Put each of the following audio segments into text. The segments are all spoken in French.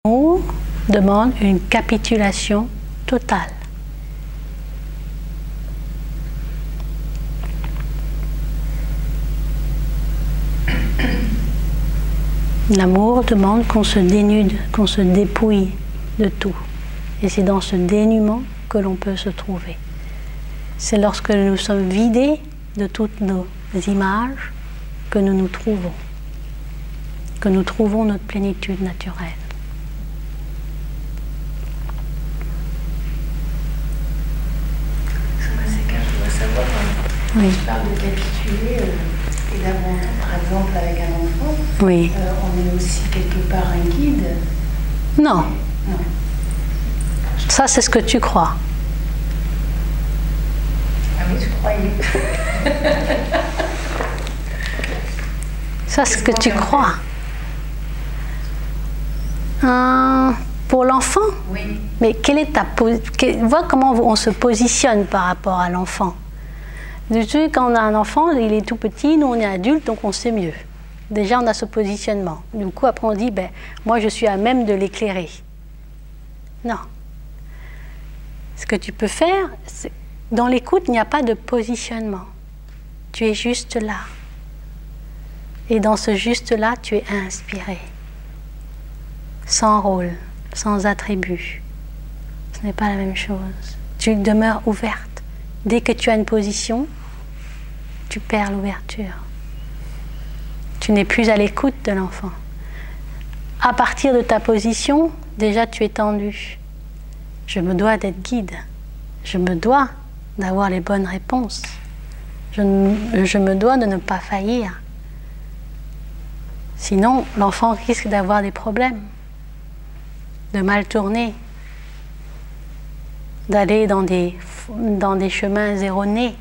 On demande une capitulation totale. L'amour demande qu'on se dénude, qu'on se dépouille de tout. Et c'est dans ce dénuement que l'on peut se trouver. C'est lorsque nous sommes vidés de toutes nos images que nous nous trouvons, que nous trouvons notre plénitude naturelle. Je voudrais savoir, Oui. tu parles de capituler et d'avoir, par exemple, avec un enfant, Oui. on est aussi quelque part un guide. Non. Non. Ça, c'est ce que tu crois. Ah oui, je croyais. Ça, c'est ce que tu crois. Pour l'enfant? Oui. Mais quelle est ta vois comment on se positionne par rapport à l'enfant. Quand on a un enfant, il est tout petit, nous on est adultes, donc on sait mieux. Déjà, on a ce positionnement. Du coup, après, on dit, ben, moi, je suis à même de l'éclairer. Non. Ce que tu peux faire, c'est, dans l'écoute, il n'y a pas de positionnement. Tu es juste là. Et dans ce juste-là, tu es inspiré. Sans rôle, sans attribut. Ce n'est pas la même chose. Tu demeures ouverte. Dès que tu as une position, tu perds l'ouverture. Tu n'es plus à l'écoute de l'enfant. À partir de ta position, déjà tu es tendu. Je me dois d'être guide. Je me dois d'avoir les bonnes réponses. Je me dois de ne pas faillir. Sinon, l'enfant risque d'avoir des problèmes, de mal tourner, d'aller dans des chemins erronés.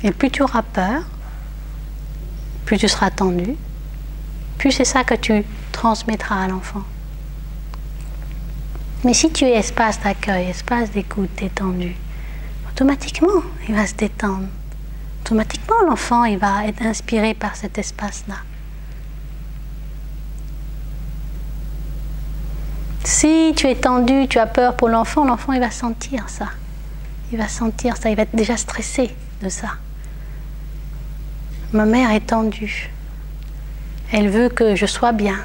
Et plus tu auras peur, plus tu seras tendu, plus c'est ça que tu transmettras à l'enfant. Mais si tu es espace d'accueil, espace d'écoute détendu, automatiquement, il va se détendre. Automatiquement, l'enfant, il va être inspiré par cet espace-là. Si tu es tendu, tu as peur pour l'enfant, l'enfant, il va sentir ça. Il va sentir ça, il va être déjà stressé de ça. Ma mère est tendue. Elle veut que je sois bien,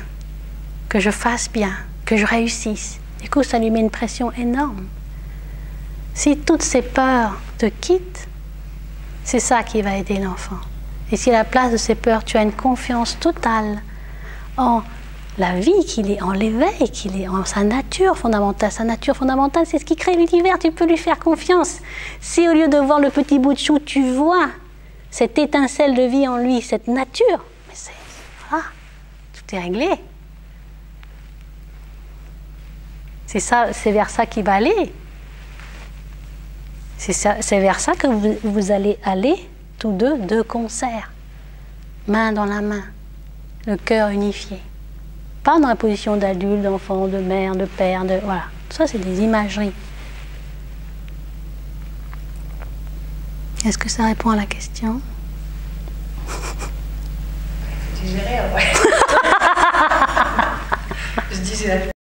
que je fasse bien, que je réussisse. Du coup, ça lui met une pression énorme. Si toutes ces peurs te quittent, c'est ça qui va aider l'enfant. Et si à la place de ces peurs, tu as une confiance totale en la vie qu'il est, en l'éveil qu'il est, en sa nature fondamentale. Sa nature fondamentale, c'est ce qui crée l'univers. Tu peux lui faire confiance. Si au lieu de voir le petit bout de chou, tu vois cette étincelle de vie en lui, cette nature, mais c'est, voilà, tout est réglé. C'est ça, c'est vers ça qu'il va aller. C'est vers ça que vous allez aller, tous deux, de concert, main dans la main, le cœur unifié. Pas dans la position d'adulte, d'enfant, de mère, de père, de voilà. Tout ça, c'est des imageries. Est-ce que ça répond à la question? Faut digérer, ouais. Je dis, c'est la